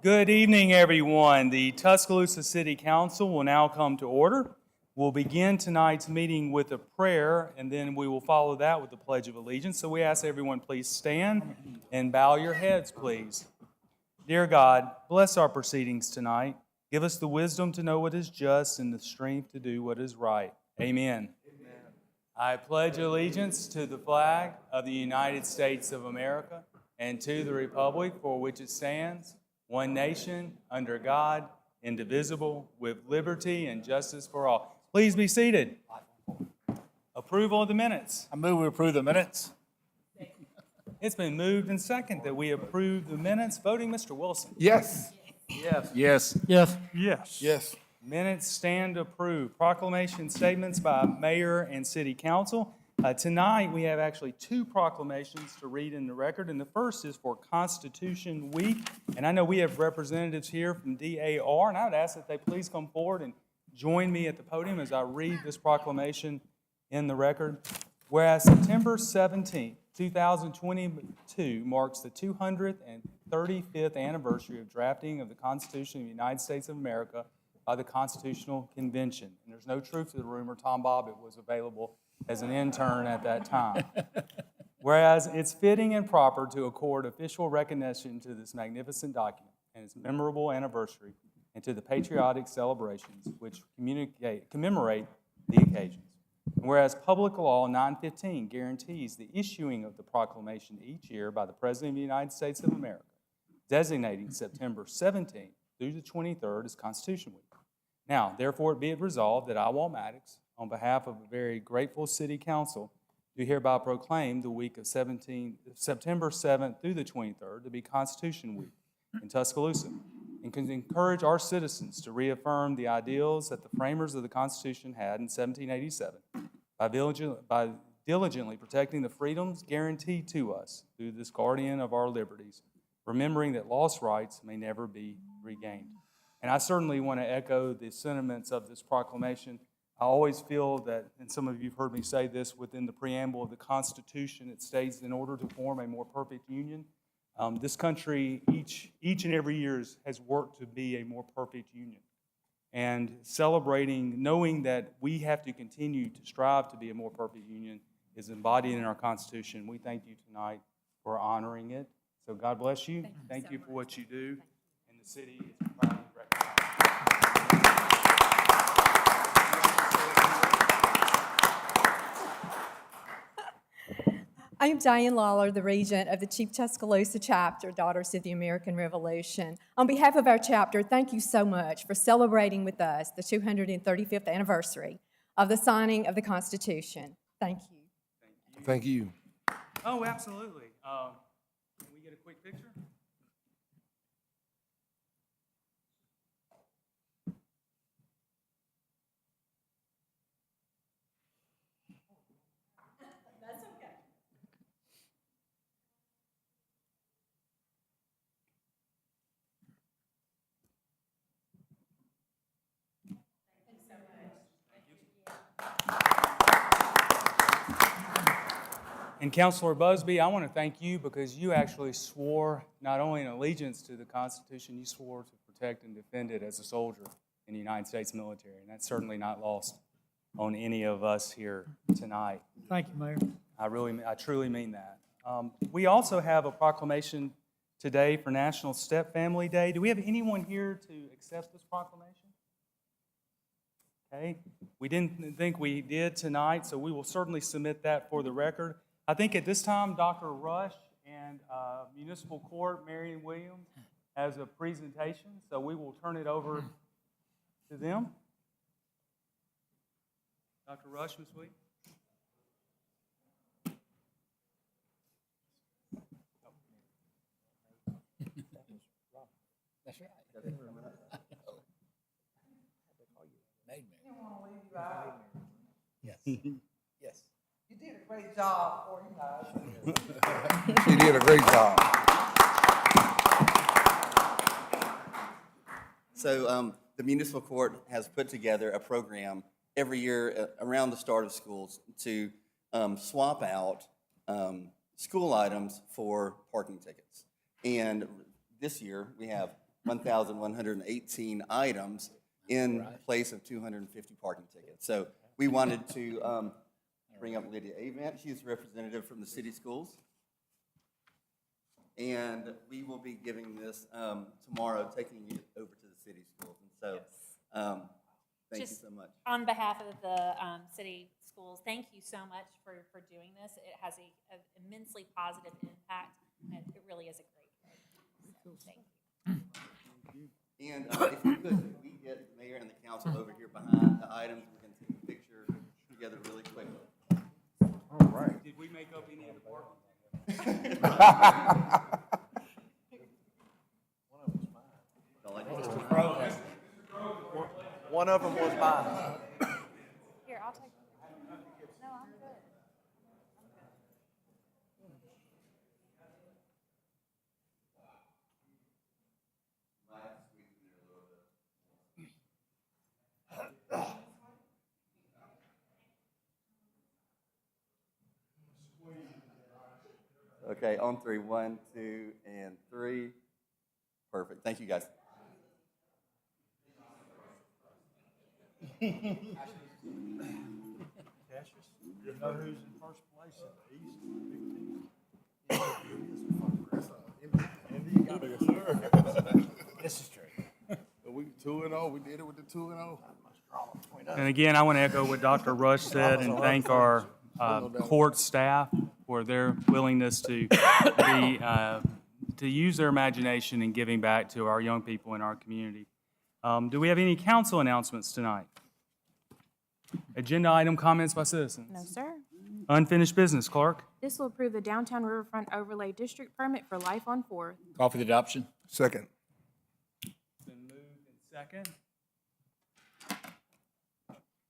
Good evening, everyone. The Tuscaloosa City Council will now come to order. We'll begin tonight's meeting with a prayer, and then we will follow that with the Pledge of Allegiance. So we ask everyone, please stand and bow your heads, please. Dear God, bless our proceedings tonight. Give us the wisdom to know what is just and the strength to do what is right. Amen. I pledge allegiance to the flag of the United States of America and to the republic for which it stands, one nation, under God, indivisible, with liberty and justice for all. Please be seated. Approval of the minutes. I move we approve the minutes. It's been moved and seconded that we approve the minutes. Voting, Mr. Wilson. Yes. Yes. Yes. Yes. Yes. Yes. Minutes stand approved. Proclamation statements by mayor and city council. Tonight we have actually two proclamations to read in the record, and the first is for Constitution Week. And I know we have representatives here from DAR, and I would ask that they please come forward and join me at the podium as I read this proclamation in the record. Whereas September 17, 2022 marks the 235th anniversary of drafting of the Constitution of the United States of America by the Constitutional Convention. And there's no truth to the rumor. Tom Bobbitt was available as an intern at that time. Whereas it's fitting and proper to accord official recognition to this magnificent document and its memorable anniversary and to the patriotic celebrations which commemorate the occasions. And whereas Public Law 915 guarantees the issuing of the proclamation each year by the President of the United States of America, designating September 17th through the 23rd as Constitution Week. Now, therefore, be it resolved that I, Walt Maddox, on behalf of a very grateful City Council, do hereby proclaim the week of September 7th through the 23rd to be Constitution Week in Tuscaloosa, and can encourage our citizens to reaffirm the ideals that the framers of the Constitution had in 1787 by diligently protecting the freedoms guaranteed to us through this guardian of our liberties, remembering that lost rights may never be regained. And I certainly want to echo the sentiments of this proclamation. I always feel that, and some of you have heard me say this, within the preamble of the Constitution, it states, in order to form a more perfect union, this country each and every year has worked to be a more perfect union. And celebrating, knowing that we have to continue to strive to be a more perfect union is embodied in our Constitution. We thank you tonight for honoring it. So God bless you. Thank you for what you do. And the city is proud to recognize. I am Diane Lawler, the regent of the Chief Tuscaloosa Chapter, Daughters of the American Revolution. On behalf of our chapter, thank you so much for celebrating with us the 235th anniversary of the signing of the Constitution. Thank you. Thank you. Oh, absolutely. Can we get a quick picture? And Councilor Busby, I want to thank you because you actually swore not only an allegiance to the Constitution, you swore to protect and defend it as a soldier in the United States military. And that's certainly not lost on any of us here tonight. Thank you, Mayor. I truly mean that. We also have a proclamation today for National Step Family Day. Do we have anyone here to accept this proclamation? Okay. We didn't think we did tonight, so we will certainly submit that for the record. I think at this time, Dr. Rush and Municipal Court, Marion Williams, has a presentation, so we will turn it over to them. Dr. Rush, Ms. Williams. That's right. Made me. I didn't want to leave you out. Yes. Yes. You did a great job for you guys. She did a great job. So the municipal court has put together a program every year around the start of schools to swap out school items for parking tickets. And this year we have 1,118 items in place of 250 parking tickets. So we wanted to bring up Lydia Avant. She's a representative from the city schools. And we will be giving this tomorrow, taking it over to the city schools. And so thank you so much. On behalf of the city schools, thank you so much for doing this. It has an immensely positive impact, and it really is a great program. So, thank you. And if you could, if we get the mayor and the council over here behind the items, we can take a picture together really quickly. All right. Did we make up any of the parking? One of them was mine. Here, I'll take. No, I'm good. Okay, on three. 1, 2, and 3. Perfect. Thank you, guys. You know who's in first place in the East? This is true. We 2-0. We did it with the 2-0. And again, I want to echo what Dr. Rush said and thank our court staff for their willingness to use their imagination in giving back to our young people in our community. Do we have any council announcements tonight? Agenda item comments by citizens? No, sir. Unfinished business, clerk? This will approve the Downtown Riverfront Overlay District Permit for Life on Fourth. Call for the adoption. Second. Been moved and second.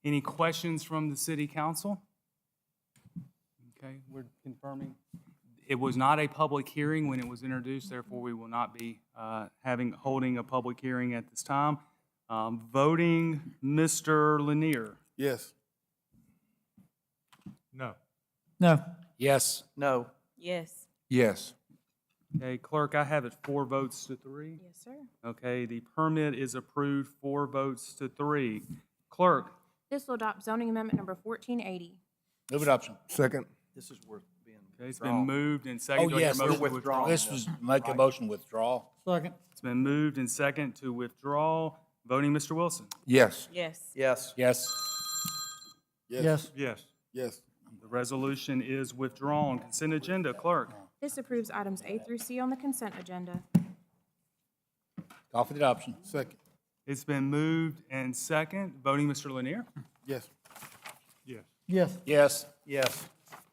Any questions from the city council? Okay, we're confirming. It was not a public hearing when it was introduced, therefore we will not be holding a public hearing at this time. Voting, Mr. Lanier? Yes. No. No. Yes. No. Yes. Yes. Okay, clerk, I have it 4 votes to 3. Yes, sir. Okay, the permit is approved 4 votes to 3. Clerk? This will adopt zoning amendment number 1480. Move adoption. Second. This is worth being. Okay, it's been moved and Oh, seconded. Do I hear a yes. motion to withdraw? This was, make a motion withdrawal. Second. It's been moved and second to withdraw. Voting, Mr. Wilson? Yes. Yes. Yes. Yes. Yes. Yes. Yes. The resolution is withdrawn. Consent agenda, clerk? This approves items A through C on the consent agenda. Call for the adoption. Second. It's been moved and second. Voting, Mr. Lanier? Yes. Yes. Yes. Yes. Yes.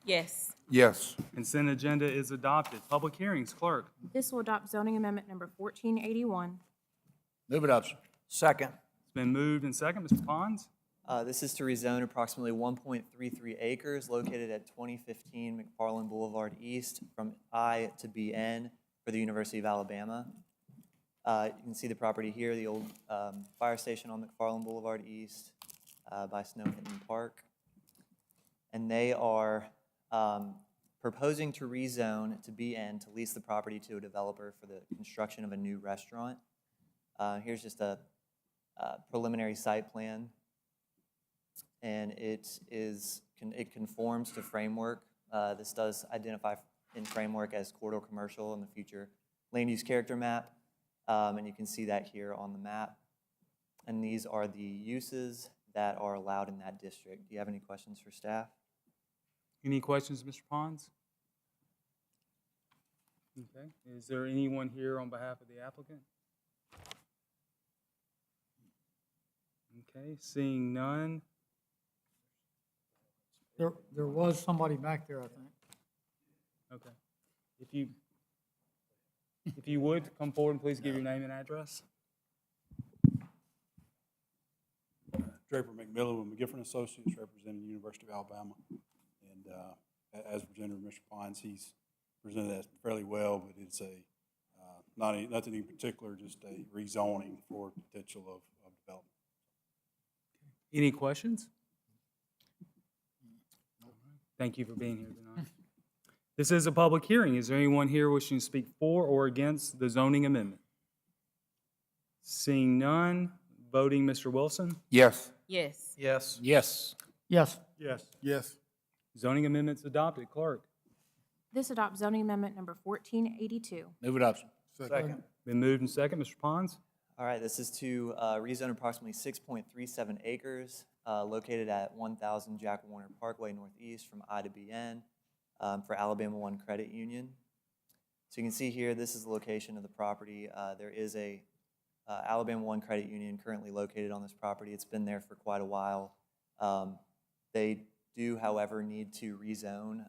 Yes. Yes. Consent agenda is adopted. Public hearings, clerk? This will adopt zoning amendment number 1481. Move adoption. Second. It's been moved and second. Mr. Pons? This is to rezone approximately 1.33 acres located at 2015 McFarland Boulevard East from I to BN for the University of Alabama. You can see the property here, the old fire station on McFarland Boulevard East by Snow Hinton Park. And they are proposing to rezone to BN to lease the property to a developer for the construction of a new restaurant. Here's just a preliminary site plan. And it conforms to framework. This does identify in framework as corridor commercial in the future land use character map. And you can see that here on the map. And these are the uses that are allowed in that district. Do you have any questions for staff? Any questions, Mr. Pons? Okay. Is there anyone here on behalf of the applicant? Okay, seeing none. There was somebody back there, I think. Okay. If you would, come forward and please give your name and address. Draper McMillan with McGiffern Associates representing the University of Alabama. And as presented by Mr. Pines, he's presented that fairly well, but it's nothing in particular, just a rezoning for potential of development. Any questions? Thank you for being here tonight. This is a public hearing. Is there anyone here wishing to speak for or against the zoning amendment? Seeing none, voting Mr. Wilson. Yes. Yes. Yes. Yes. Yes. Yes. Yes. Zoning amendments adopted. Clerk. This adopts zoning amendment number 1482. Move adoption. Second. Been moved and second. Mr. Pons. All right, this is to rezone approximately 6.37 acres located at 1000 Jack Warner Parkway Northeast from I to BN for Alabama One Credit Union. So you can see here, this is the location of the property. There is a Alabama One Credit Union currently located on this property. It's been there for quite a while. They do, however, need to rezone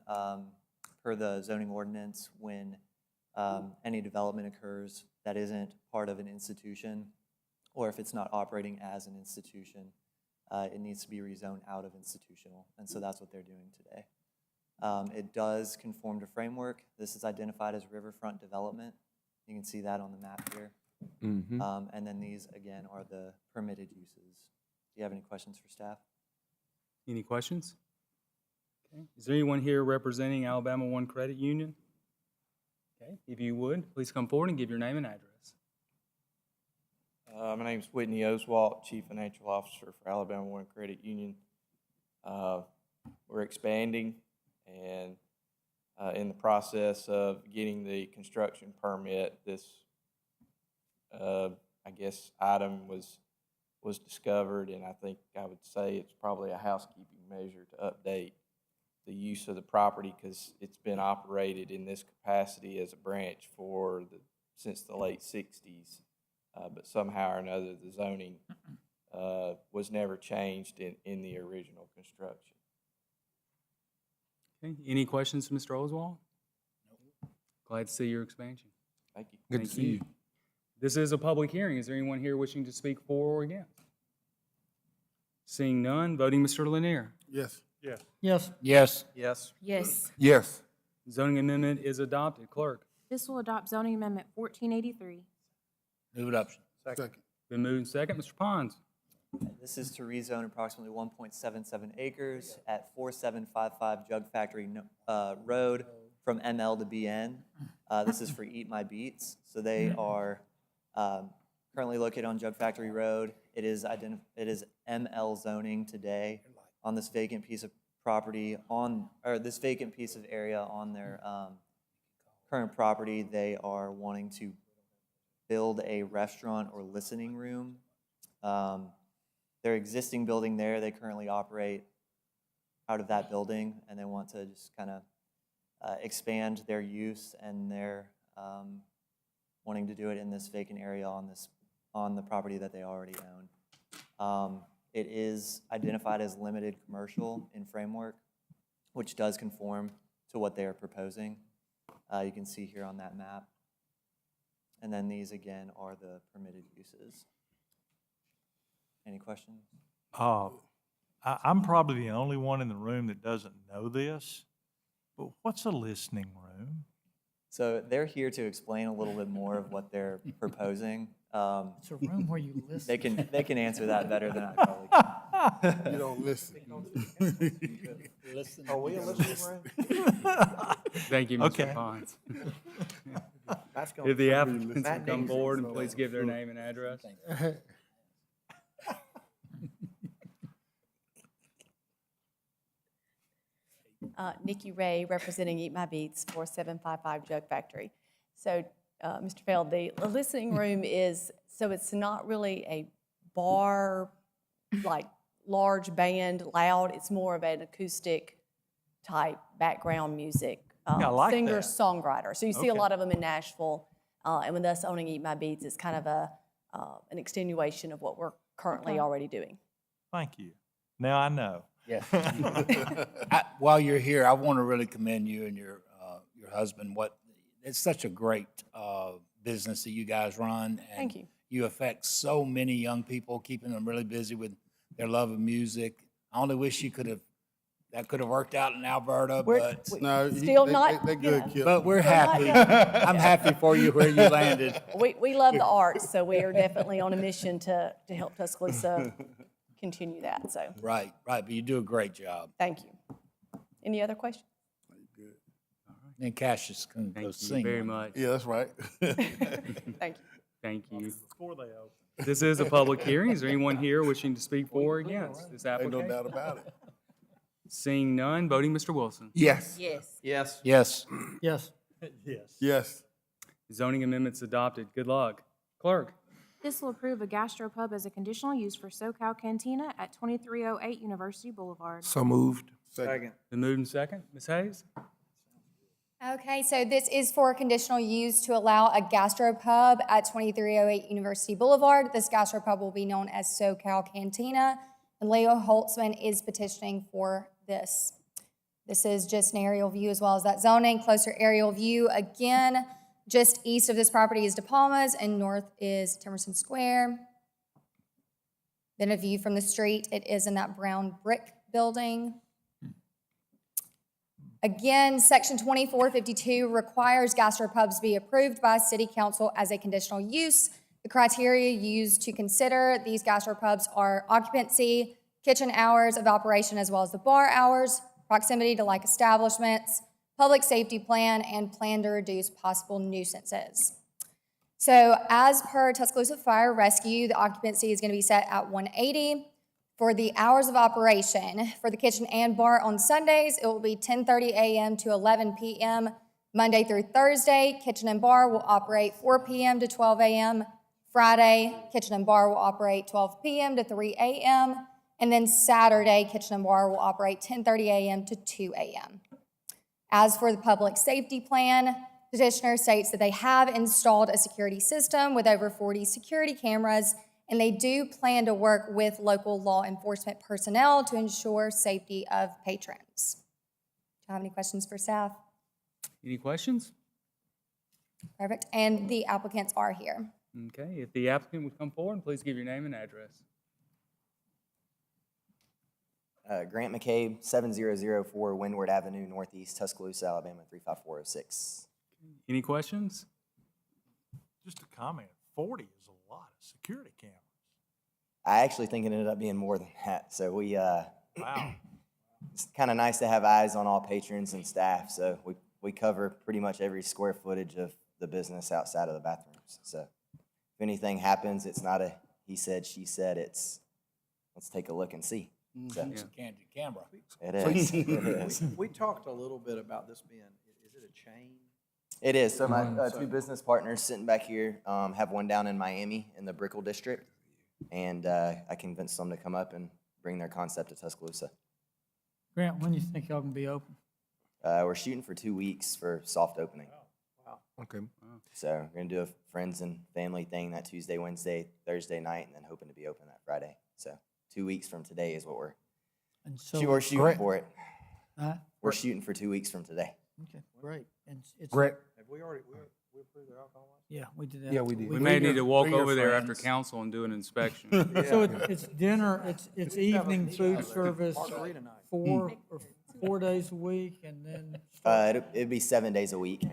per the zoning ordinance when any development occurs that isn't part of an institution, or if it's not operating as an institution, it needs to be rezoned out of institutional, and so that's what they're doing today. It does conform to framework. This is identified as riverfront development. You can see that on the map here. And then these, again, are the permitted uses. Do you have any questions for staff? Any questions? Okay. Is there anyone here representing Alabama One Credit Union? Okay. If you would, please come forward and give your name and address. My name is Whitney Oswalt, Chief Financial Officer for Alabama One Credit Union. We're expanding and in the process of getting the construction permit. This, I guess, item was discovered, and I think I would say it's probably a housekeeping measure to update the use of the property because it's been operated in this capacity as a branch since the late 60s. But somehow or another, the zoning was never changed in the original construction. Okay. Any questions, Mr. Oswald? Glad to see your expansion. Thank you. Good to Thank see you. This is a public hearing. Is there anyone here wishing to speak for or against? Seeing none, voting Mr. Lanier. Yes. Yes. Yes. Yes. Yes. Yes. Yes. Zoning amendment is adopted. Clerk. This will adopt zoning amendment 1483. Move adoption. Second. Been moved and second. Mr. Pons. This is to rezone approximately 1.77 acres at 4755 Jug Factory Road from ML to BN. This is for Eat My Beats. So they are currently located on Jug Factory Road. It is ML zoning today on this vacant piece of property this vacant piece of area on their current property. They are wanting to build a restaurant or listening room. Their existing building there, they currently operate out of that building, and they want to just kind of expand their use, and they're wanting to do it in this vacant area on the property that they already own. It is identified as limited commercial in framework, which does conform to what they are proposing. You can see here on that map. And then these, again, are the permitted uses. Any questions? I'm probably the only one in the room that doesn't know this, but what's a listening room? So they're here to explain a little bit more of what they're proposing. It's a room where you listen. They can answer that better than I probably can. You don't listen. Are we a listening room? Thank you, Mr. Okay. Pons. If the applicants would come forward and please give their name and address. Nikki Ray, representing Eat My Beats, 4755 Jug Factory. So, Mr. Feld, the listening room is, so it's not really a bar, like large band, loud. It's more of an acoustic type background music. Yeah, I like Singer, that. songwriter. So you see a Okay. lot of them in Nashville. And with us owning Eat My Beats, it's kind of an extenuation of what we're currently already doing. Thank you. Now I know. Yes. While you're here, I want to really commend you and your husband. It's such a great business that you guys run. And Thank you. You affect so many young people, keeping them really busy with their love of music. I only wish that could have worked out in Alberta, but No, Still not, They you good, know. Kip. but we're Still not happy. done. I'm happy for you where you landed. We love the arts, so we are definitely on a mission to help Tuscaloosa continue that. So Right. But you do a great job. thank you. Any other questions? And Cassius can go Thank you sing. very much. Yeah, that's right. Thank you. Thank you. Before they open. This is a public hearing. Is there anyone here wishing to speak for or against this Ain't no application? doubt about it. Seeing none, voting Mr. Wilson. Yes. Yes. Yes. Yes. Yes. Yes. Yes. Zoning amendments adopted. Good luck. Clerk. This will approve a gastropub as a conditional use for Socal Cantina at 2308 University Boulevard. So moved. Second. Been moved and second. Ms. Hayes? Okay, so this is for conditional use to allow a gastropub at 2308 University Boulevard. This gastropub will be known as Socal Cantina, and Leo Holtzman is petitioning for this. This is just an aerial view as well as that zoning. Closer aerial view, again, just east of this property is De Palma's and north is Temerson Square. Then a view from the street, it is in that brown brick building. Again, Section 2452 requires gastropubs be approved by City Council as a conditional use. The criteria used to consider these gastropubs are occupancy, kitchen hours of operation as well as the bar hours, proximity to like establishments, public safety plan, and plan to reduce possible nuisances. So as per Tuscaloosa Fire Rescue, the occupancy is going to be set at 180. For the hours of operation, for the kitchen and bar on Sundays, it will be 10:30 a.m. to 11 p.m. Monday through Thursday, kitchen and bar will operate 4 p.m. to 12 a.m. Friday, kitchen and bar will operate 12 p.m. to 3 a.m. And then Saturday, kitchen and bar will operate 10:30 a.m. to 2 a.m. As for the public safety plan, petitioner states that they have installed a security system with over 40 security cameras, and they do plan to work with local law enforcement personnel to ensure safety of patrons. Do you have any questions for staff? Any questions? Perfect. And the applicants are here. Okay, if the applicant would come forward, please give your name and address. Grant McCabe, 7004 Windward Avenue, Northeast, Tuscaloosa, Alabama, 35406. Any questions? Just a comment, 40 is a lot of security cameras. I actually think it ended up being more than that. So we, Wow. it's kind of nice to have eyes on all patrons and staff. So we cover pretty much every square footage of the business outside of the bathrooms. So if anything happens, it's not a he said, she said, it's let's take a look and see. So It's a candid camera. it is. It is. We talked a little bit about this being, is it a chain? It is. So my two business partners sitting back here have one down in Miami in the Brickell district, and I convinced them to come up and bring their concept to Tuscaloosa. Grant, when do you think y'all can be open? We're shooting for 2 weeks for soft opening. Okay. So we're gonna do a friends and family thing that Tuesday, Wednesday, Thursday night, and then hoping to be open that Friday. So 2 weeks from today is what we're And so, we're shooting Great. for it. huh? We're shooting for 2 weeks from today. Okay, great. And it's, Brett. Have we already, we approved their alcohol license? yeah, we did that. Yeah, we did. We may need to walk bring your over there after friends. council and do an inspection. So it's dinner, it's evening food service, Margarita night. 4 days a week, and then, It'd be 7 days a week.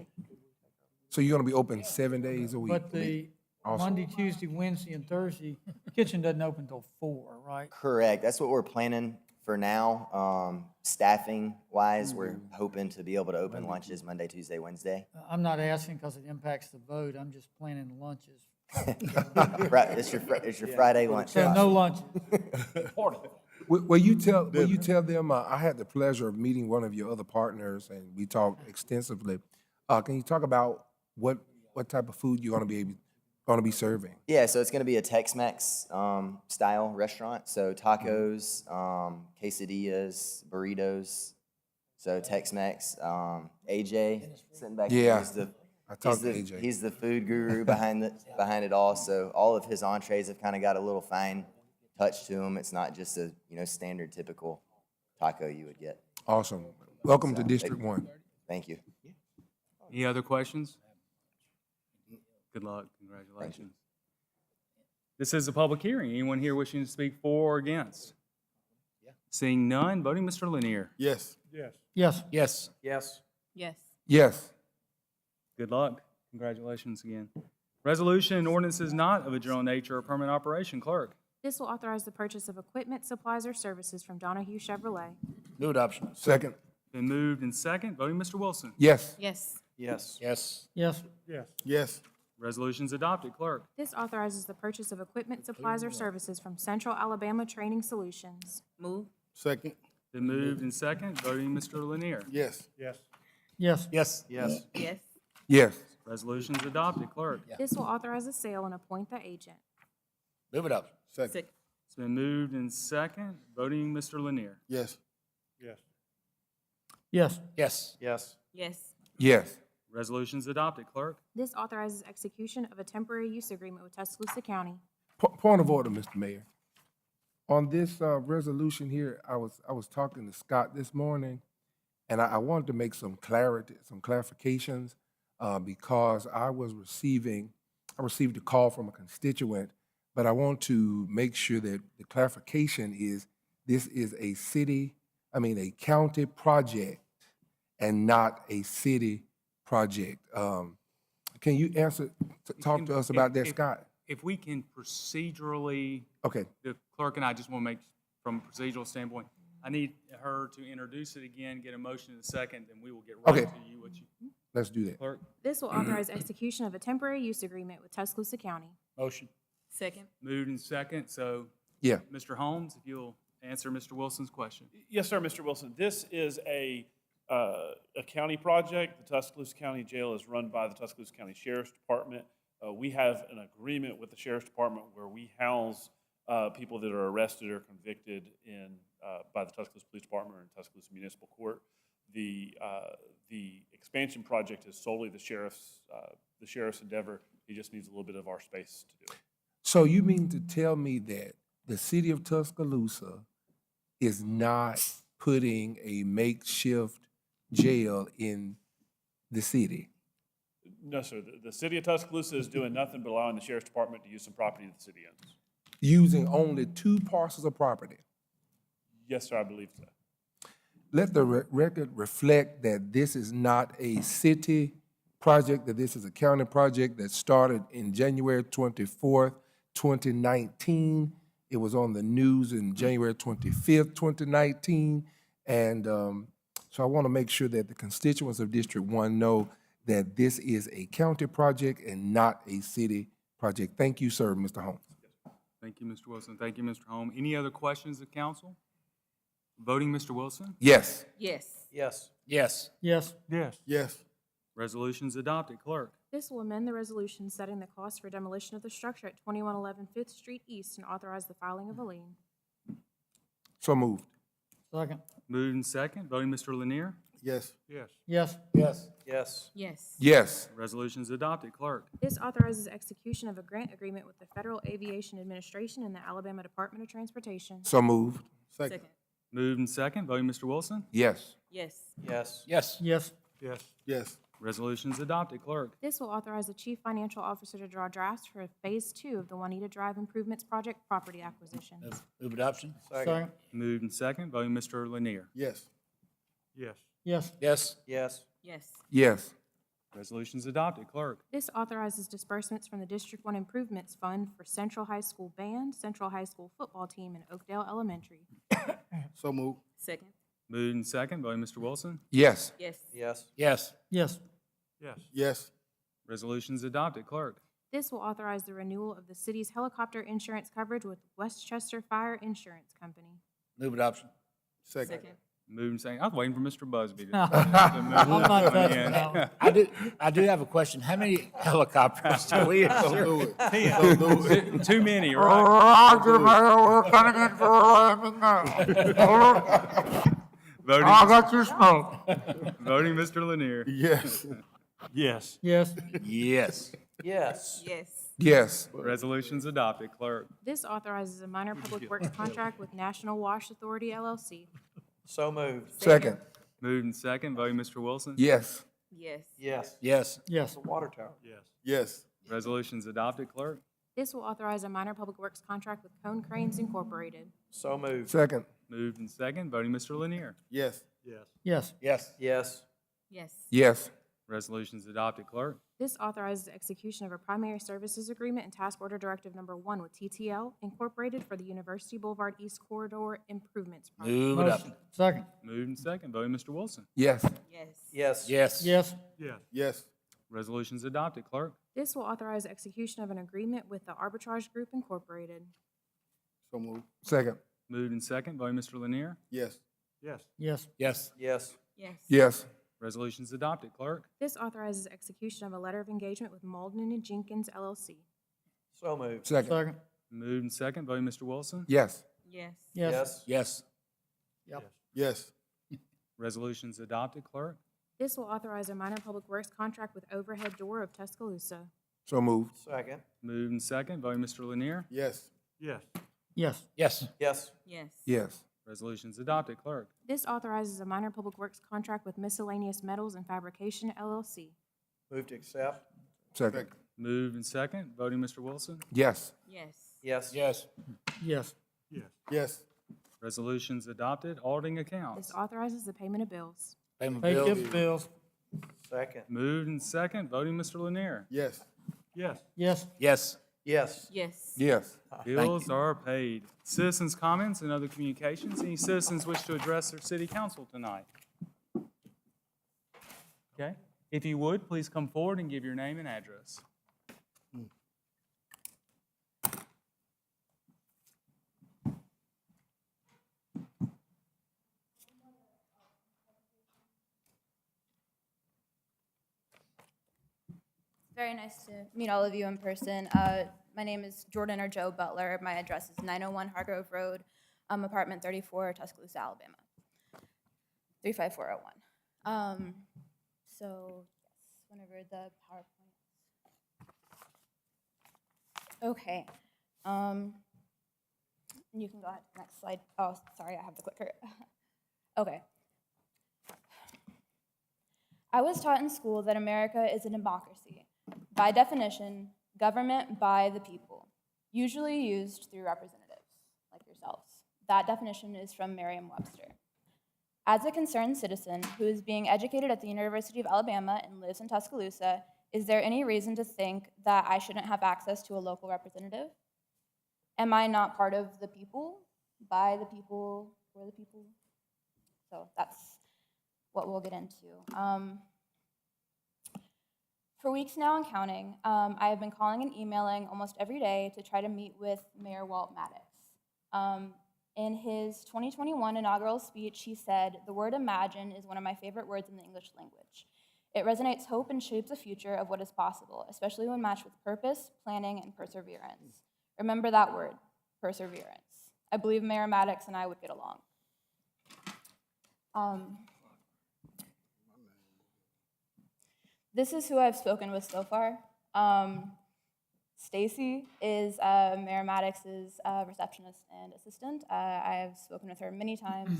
So you're gonna be open 7 days a week? but the Awesome. Monday, Tuesday, Wednesday, and Thursday, the kitchen doesn't open till 4, right? Correct. That's what we're planning for now. Staffing wise, we're hoping to be able to open lunches Monday, Tuesday, Wednesday. I'm not asking because it impacts the vote, I'm just planning lunches. Right, it's your Friday lunch. So no lunches. Will you tell them, I had the pleasure of meeting one of your other partners, and we talked extensively. Can you talk about what type of food you're gonna be serving? Yeah, so it's gonna be a Tex-Mex style restaurant. So tacos, quesadillas, burritos. So Tex-Mex. AJ sitting back here. Yeah, He's the I talked to AJ. He's the food guru behind it all. So all of his entrees have kind of got a little fine touch to them. It's not just a standard typical taco you would get. Awesome. Welcome to District 1. Thank you. Any other questions? Good luck. Congratulations. This is a public hearing. Anyone here wishing to speak for or against? Seeing none, voting Mr. Lanier. Yes. Yes. Yes, Yes. Yes. Yes. Yes. Good luck. Congratulations again. Resolution and ordinances not of a general nature or permanent operation. Clerk. This will authorize the purchase of equipment, supplies, or services from Donahue Chevrolet. New adoption. Second. Been moved and second, voting Mr. Wilson. Yes. Yes. Yes. Yes. yes, Yes. Yes. Resolution's adopted. Clerk. This authorizes the purchase of equipment, supplies, or services from Central Alabama Training Solutions. Move. Second. Been moved and second. Voting Mr. Lanier. Yes. Yes. Yes. Yes. Yes. Yes. Resolution's adopted. Clerk. This will authorize the sale and appoint the agent. Move it up. Second. It's been moved and second. Voting Mr. Lanier. Yes. Yes. Yes. Yes. Yes. Yes. Yes. Resolution's adopted. Clerk. This authorizes execution of a temporary use agreement with Tuscaloosa County. Point of order, Mr. Mayor. On this resolution here, I was talking to Scott this morning, and I wanted to make some clarifications, because I received a call from a constituent, but I want to make sure that the clarification is this is a county project and not a city project. Can you talk to us about that, Scott? If we can procedurally, Okay. the clerk and I just want to make, from a procedural standpoint, I need her to introduce it again, get a motion in a second, and we will get right Okay. to you, what you, Let's do that. clerk. This will authorize execution of a temporary use agreement with Tuscaloosa County. Motion. Second. Moved and second, so. Yeah. Mr. Holmes, if you'll answer Mr. Wilson's question. Yes, sir, Mr. Wilson. This is a county project. The Tuscaloosa County Jail is run by the Tuscaloosa County Sheriff's Department. We have an agreement with the Sheriff's Department where we house people that are arrested or convicted by the Tuscaloosa Police Department or in Tuscaloosa Municipal Court. The expansion project is solely the sheriff's endeavor. He just needs a little bit of our space to do it. So you mean to tell me that the city of Tuscaloosa is not putting a makeshift jail in the city? No, sir. The city of Tuscaloosa is doing nothing but allowing the Sheriff's Department to use some property that the city owns. Using only 2 parcels of property? Yes, sir, I believe so. Let the record reflect that this is not a city project, that this is a county project that started in January 24th, 2019. It was on the news in January 25th, 2019. And so I want to make sure that the constituents of District 1 know that this is a county project and not a city project. Thank you, sir, Mr. Holmes. Thank you, Mr. Wilson. Thank you, Mr. Holmes. Any other questions of council? Voting Mr. Wilson? Yes. Yes. Yes. Yes. Yes. Yes. Yes. Resolution's adopted. Clerk. This will amend the resolution setting the cost for demolition of the structure at 2111 Fifth Street East and authorize the filing of a lien. So moved. Second. Moved and second. Voting Mr. Lanier? Yes. Yes. Yes. Yes. Yes. Yes. Yes. Resolution's adopted. Clerk. This authorizes execution of a grant agreement with the Federal Aviation Administration and the Alabama Department of Transportation. So moved. Second. Moved and second. Voting Mr. Wilson? Yes. Yes. Yes. Yes. Yes. Yes. Yes. Resolution's adopted. Clerk. This will authorize the Chief Financial Officer to draw drafts for Phase 2 of the Juanita Drive Improvements Project property acquisitions. Move adoption. Second. Moved and second. Voting Mr. Lanier? Yes. Yes. Yes. Yes. Yes. Yes. Yes. Resolution's adopted. Clerk. This authorizes disbursements from the District 1 Improvements Fund for Central High School Band, Central High School Football Team, and Oakdale Elementary. So move. Second. Moved and second. Voting Mr. Wilson? Yes. Yes. Yes. Yes. Yes. Yes. Yes. Resolution's adopted. Clerk. This will authorize the renewal of the city's helicopter insurance coverage with Westchester Fire Insurance Company. Move adoption. Second. Second. Moved and second. I was waiting for Mr. Busby to. I'm not touching that one. I do have a question. How many helicopters do we Don't insure? do it. Don't do it. Too many, right? We're coming in for a landing now. Voting, I got your smoke. voting Mr. Lanier? Yes. Yes. Yes. Yes. Yes. Yes. Yes. Resolution's adopted. Clerk. This authorizes a minor public works contract with National Wash Authority LLC. So moved. Second. Moved and second. Voting Mr. Wilson? Yes. Yes. Yes. Yes. Yes. The water tower. Yes. Yes. Resolution's adopted. Clerk. This will authorize a minor public works contract with Cone Cranes Incorporated. So moved. Second. Moved and second. Voting Mr. Lanier? Yes. Yes. Yes. Yes. Yes. Yes. Yes. Resolution's adopted. Clerk. This authorizes the execution of a primary services agreement and task order directive number 1 with TTL Incorporated for the University Boulevard East Corridor Improvements Project. Move adoption. Second. Moved and second. Voting Mr. Wilson? Yes. Yes. Yes. Yes. Yes. Yes. Yes. Resolution's adopted. Clerk. This will authorize execution of an agreement with the Arbitrage Group Incorporated. So move. Second. Moved and second, voting Mr. Lanier. Yes. Yes. Yes. Yes. Yes. Yes. Yes. Resolution's adopted. Clerk? This authorizes execution of a letter of engagement with Malden and Jenkins LLC. So moved. Second. Moved and second, voting Mr. Wilson. Yes. Yes. Yes. Yes. Yes. Resolution's adopted. Clerk? This will authorize a minor public works contract with Overhead Door of Tuscaloosa. So moved. Second. Moved and second, voting Mr. Lanier. Yes. Yes. Yes. Yes. Yes. Yes. Yes. Resolution's adopted. Clerk? This authorizes a minor public works contract with Miscellaneous Metals and Fabrication LLC. Move to accept. Second. Moved and second, voting Mr. Wilson. Yes. Yes. Yes. Yes. Yes. Yes. Resolution's adopted. Auditing accounts. This authorizes the payment of bills. Payment Pay bills. gift bills. Second. Moved and second, voting Mr. Lanier. Yes. Yes. Yes. Yes. Yes. Yes. Yes. Bills are paid. Citizens' comments and other communications. Any citizens wish to address their city council tonight? Okay. If you would, please come forward and give your name and address. Very nice to meet all of you in person. My name is Jordan or Joe Butler. My address is 901 Hargrove Road, apartment 34, Tuscaloosa, Alabama, 35401. So, yes, whenever the PowerPoint. Okay. You can go ahead to the next slide. Oh, sorry, I have the clicker. Okay. I was taught in school that America is a democracy. By definition, government by the people, usually used through representatives, like yourselves. That definition is from Merriam-Webster. As a concerned citizen who is being educated at the University of Alabama and lives in Tuscaloosa, is there any reason to think that I shouldn't have access to a local representative? Am I not part of the people, by the people, for the people? So that's what we'll get into. For weeks now and counting, I have been calling and emailing almost every day to try to meet with Mayor Walt Maddox. In his 2021 inaugural speech, he said, "The word imagine is one of my favorite words in the English language. It resonates hope and shapes a future of what is possible, especially when matched with purpose, planning, and perseverance." Remember that word, perseverance. I believe Mayor Maddox and I would get along. This is who I've spoken with so far. Stacy is Mayor Maddox's receptionist and assistant. I have spoken with her many times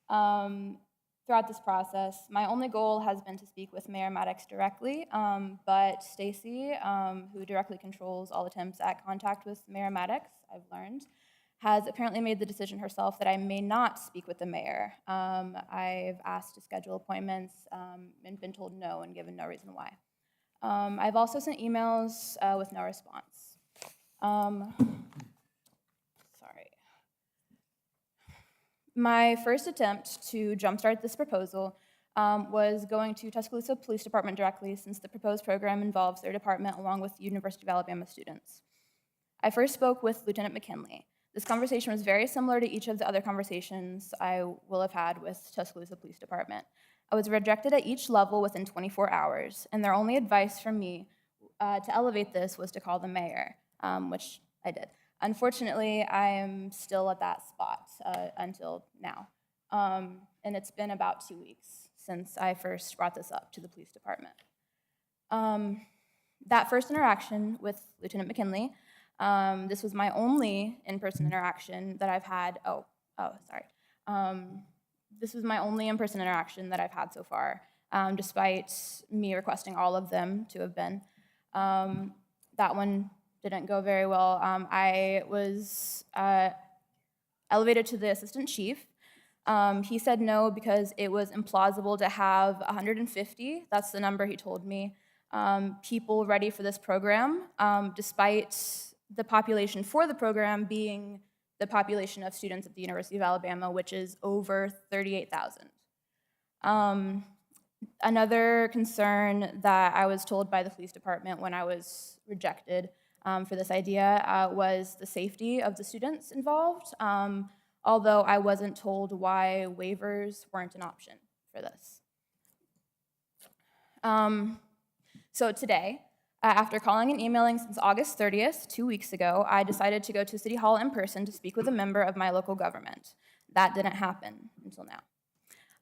throughout this process. My only goal has been to speak with Mayor Maddox directly, but Stacy, who directly controls all attempts at contact with Mayor Maddox, I've learned, has apparently made the decision herself that I may not speak with the mayor. I've asked to schedule appointments and been told no and given no reason why. I've also sent emails with no response. Sorry. My first attempt to jumpstart this proposal was going to Tuscaloosa Police Department directly, since the proposed program involves their department along with University of Alabama students. I first spoke with Lieutenant McKinley. This conversation was very similar to each of the other conversations I will have had with Tuscaloosa Police Department. I was rejected at each level within 24 hours, and their only advice from me to elevate this was to call the mayor, which I did. Unfortunately, I am still at that spot until now, and it's been about 2 weeks since I first brought this up to the police department. That first interaction with Lieutenant McKinley, this was my only in-person interaction that I've had. This was my only in-person interaction that I've had so far, despite me requesting all of them to have been. That one didn't go very well. I was elevated to the assistant chief. He said no because it was implausible to have 150, that's the number he told me, people ready for this program, despite the population for the program being the population of students at the University of Alabama, which is over 38,000. Another concern that I was told by the police department when I was rejected for this idea was the safety of the students involved, although I wasn't told why waivers weren't an option for this. So today, after calling and emailing since August 30th, 2 weeks ago, I decided to go to City Hall in person to speak with a member of my local government. That didn't happen until now.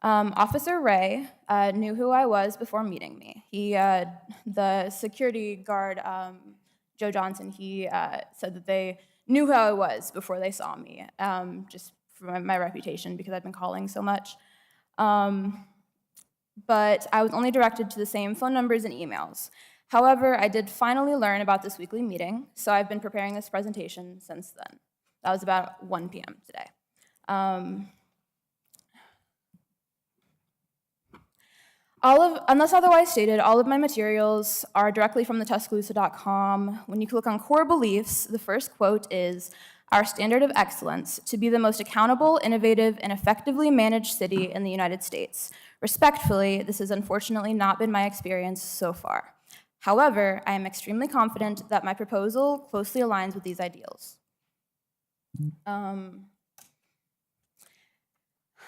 Officer Ray knew who I was before meeting me. The security guard, Joe Johnson, he said that they knew who I was before they saw me, just for my reputation because I'd been calling so much. But I was only directed to the same phone numbers and emails. However, I did finally learn about this weekly meeting, so I've been preparing this presentation since then. That was about 1 p.m. today. Unless otherwise stated, all of my materials are directly from the Tuscaloosa.com. When you click on core beliefs, the first quote is, "Our standard of excellence, to be the most accountable, innovative, and effectively managed city in the United States. Respectfully, this has unfortunately not been my experience so far. However, I am extremely confident that my proposal closely aligns with these ideals."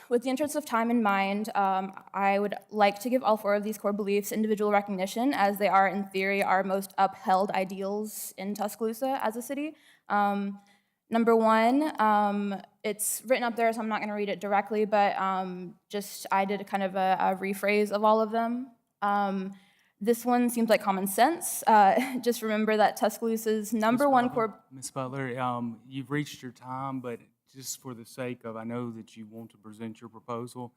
With the interest of time in mind, I would like to give all 4 of these core beliefs individual recognition, as they are, in theory, our most upheld ideals in Tuscaloosa as a city. Number 1, it's written up there, so I'm not going to read it directly, but I did kind of a rephrase of all of them. This one seems like common sense. Just remember that Tuscaloosa's number 1 core... Ms. Butler, you've reached your time, but just for the sake of, I know that you want to present your proposal,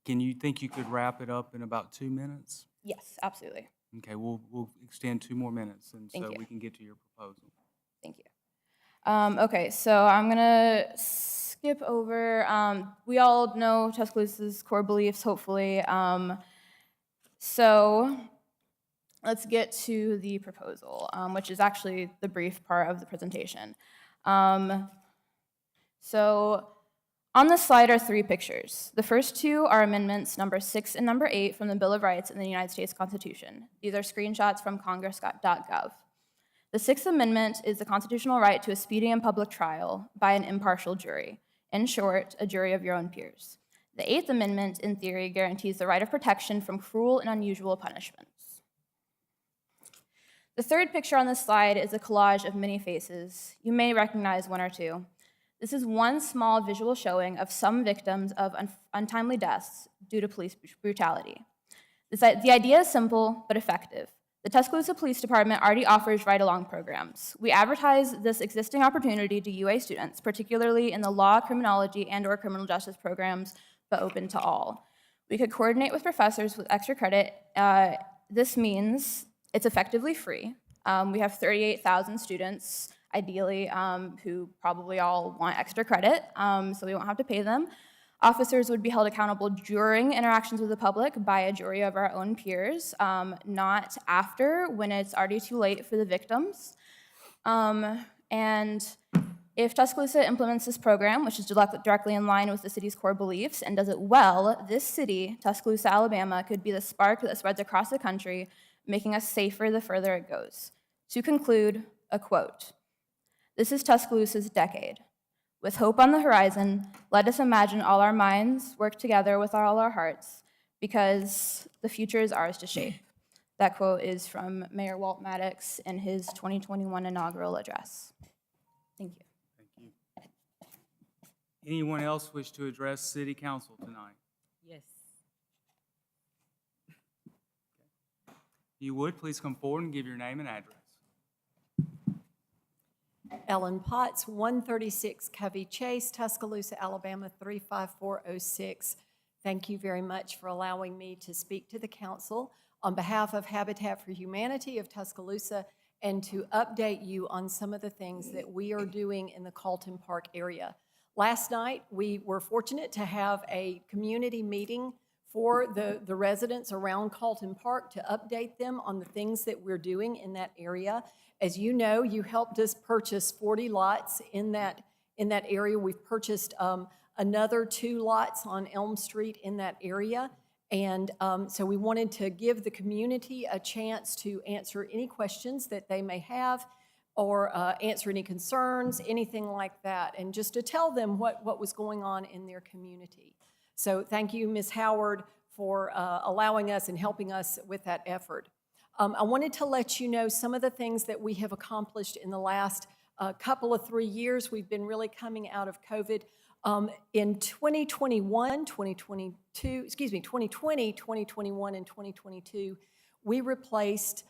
you think you could wrap it up in about 2 minutes? Yes, absolutely. Okay, we'll extend 2 more minutes, and Thank so you. we can get to your proposal. Thank you. Okay, so I'm gonna skip over, we all know Tuscaloosa's core beliefs, hopefully. So let's get to the proposal, which is actually the brief part of the presentation. So on the slide are 3 pictures. The first 2 are amendments number 6 and number 8 from the Bill of Rights in the United States Constitution. These are screenshots from congress.gov. The 6th Amendment is the constitutional right to a speedy and public trial by an impartial jury. In short, a jury of your own peers. The 8th Amendment, in theory, guarantees the right of protection from cruel and unusual punishments. The third picture on this slide is a collage of many faces. You may recognize 1 or 2. This is one small visual showing of some victims of untimely deaths due to police brutality. The idea is simple but effective. The Tuscaloosa Police Department already offers ride-along programs. We advertise this existing opportunity to UA students, particularly in the law, criminology, and/or criminal justice programs, but open to all. We could coordinate with professors with extra credit. This means it's effectively free. We have 38,000 students, ideally, who probably all want extra credit, so we won't have to pay them. Officers would be held accountable during interactions with the public by a jury of our own peers, not after, when it's already too late for the victims. And if Tuscaloosa implements this program, which is directly in line with the city's core beliefs, and does it well, this city, Tuscaloosa, Alabama, could be the spark that spreads across the country, making us safer the further it goes. To conclude, a quote. "This is Tuscaloosa's decade. With hope on the horizon, let us imagine all our minds work together with all our hearts, because the future is ours to shape." That quote is from Mayor Walt Maddox in his 2021 inaugural address. Thank you. Thank you. Anyone else wish to address City Council tonight? Yes. If you would, please come forward and give your name and address. Ellen Potts, 136 Covey Chase, Tuscaloosa, Alabama, 35406. Thank you very much for allowing me to speak to the council on behalf of Habitat for Humanity of Tuscaloosa and to update you on some of the things that we are doing in the Carlton Park area. Last night, we were fortunate to have a community meeting for the residents around Carlton Park to update them on the things that we're doing in that area. As you know, you helped us purchase 40 lots in that area. We've purchased another 2 lots on Elm Street in that area. And so we wanted to give the community a chance to answer any questions that they may have or answer any concerns, anything like that, and just to tell them what was going on in their community. So thank you, Ms. Howard, for allowing us and helping us with that effort. I wanted to let you know some of the things that we have accomplished in the last couple of 3 years. We've been really coming out of COVID. In 2020, 2021, and 2022, we replaced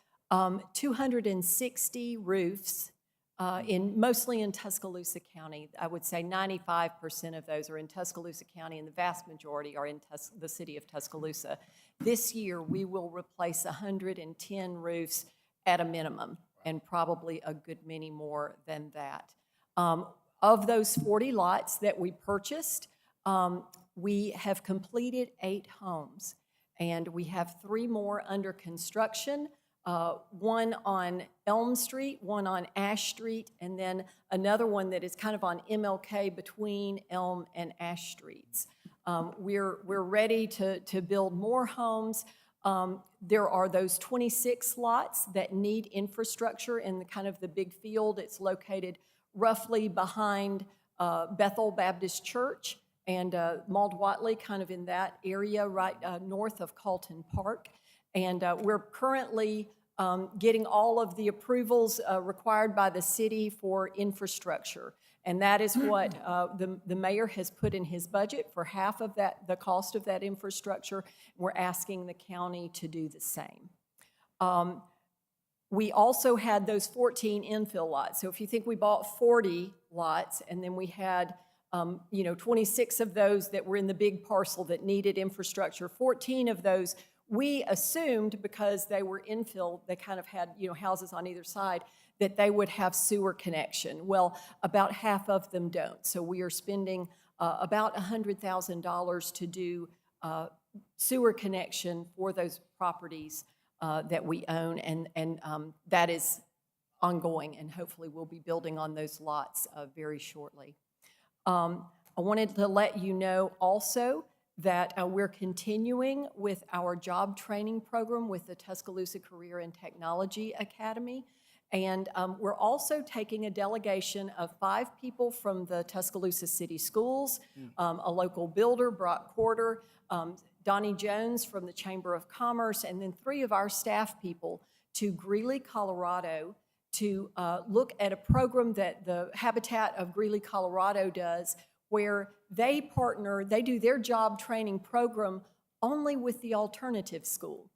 260 roofs, mostly in Tuscaloosa County. I would say 95% of those are in Tuscaloosa County, and the vast majority are in the city of Tuscaloosa. This year, we will replace 110 roofs at a minimum, and probably a good many more than that. Of those 40 lots that we purchased, we have completed 8 homes, and we have 3 more under construction, one on Elm Street, one on Ash Street, and then another one that is kind of on MLK between Elm and Ash Streets. We're ready to build more homes. There are those 26 lots that need infrastructure in the kind of the big field. It's located roughly behind Bethel Baptist Church and Maud Watley, kind of in that area right north of Colton Park. And we're currently getting all of the approvals required by the city for infrastructure. And that is what the mayor has put in his budget for half of that, the cost of that infrastructure. We're asking the county to do the same. We also had those 14 infill lots. So if you think we bought 40 lots and then we had 26 of those that were in the big parcel that needed infrastructure, 14 of those we assumed, because they were infill, they kind of had houses on either side, that they would have sewer connection. Well, about half of them don't. So we are spending about $100,000 to do sewer connection for those properties that we own, and that is ongoing, and hopefully we'll be building on those lots very shortly. I wanted to let you know also that we're continuing with our job training program with the Tuscaloosa Career and Technology Academy, and we're also taking a delegation of 5 people from the Tuscaloosa City Schools, a local builder, Brock Porter, Donnie Jones from the Chamber of Commerce, and then 3 of our staff people to Greeley, Colorado, to look at a program that the Habitat of Greeley, Colorado does, where they do their job training program only with the alternative school.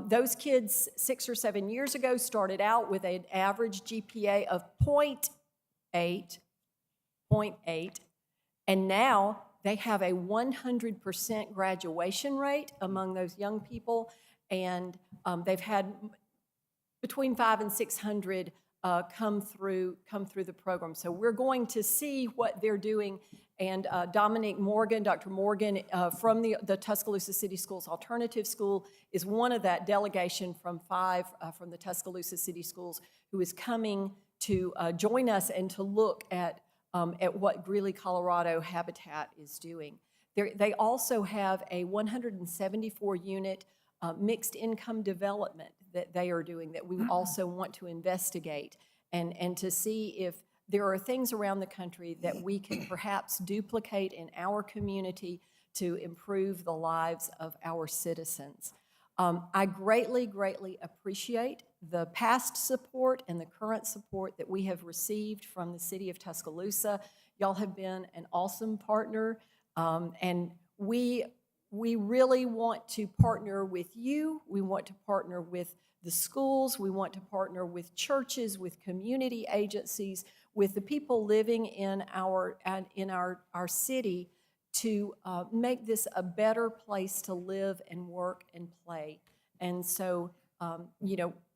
Those kids 6 or 7 years ago started out with an average GPA of 0.8, and now they have a 100% graduation rate among those young people, and they've had between 500 and 600 come through the program. So we're going to see what they're doing, and Dominique Morgan, Dr. Morgan from the Tuscaloosa City Schools Alternative School is one of that delegation from 5 from the Tuscaloosa City Schools who is coming to join us and to look at what Greeley, Colorado Habitat is doing. They also have a 174-unit mixed income development that they are doing that we also want to investigate and to see if there are things around the country that we can perhaps duplicate in our community to improve the lives of our citizens. I greatly, greatly appreciate the past support and the current support that we have received from the city of Tuscaloosa. Y'all have been an awesome partner, and we really want to partner with you. We want to partner with the schools. We want to partner with churches, with community agencies, with the people living in our city to make this a better place to live and work and play. And so,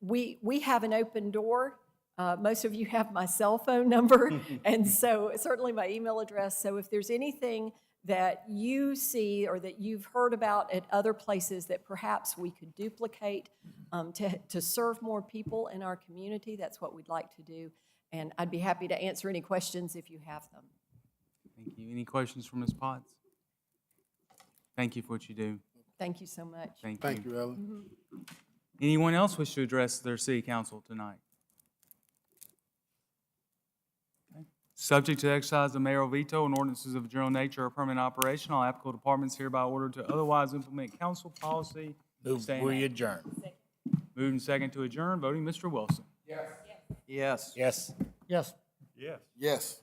we have an open door. Most of you have my cell phone number, and so certainly my email address. So if there's anything that you see or that you've heard about at other places that perhaps we could duplicate to serve more people in our community, that's what we'd like to do. And I'd be happy to answer any questions if you have them. Thank you. Any questions from Ms. Potts? Thank you for what you do. Thank you so much. Thank you, Ellen. Anyone else wish to address their city council tonight? Okay. Subject to the exercise of mayoral veto and ordinances of a general nature or permanent operation, all applicable departments hereby ordered to otherwise implement council policy. Move, Staying we active. adjourn. Moved and second to adjourn, voting Mr. Wilson. Yes. Yes. Yes. Yes. Yes.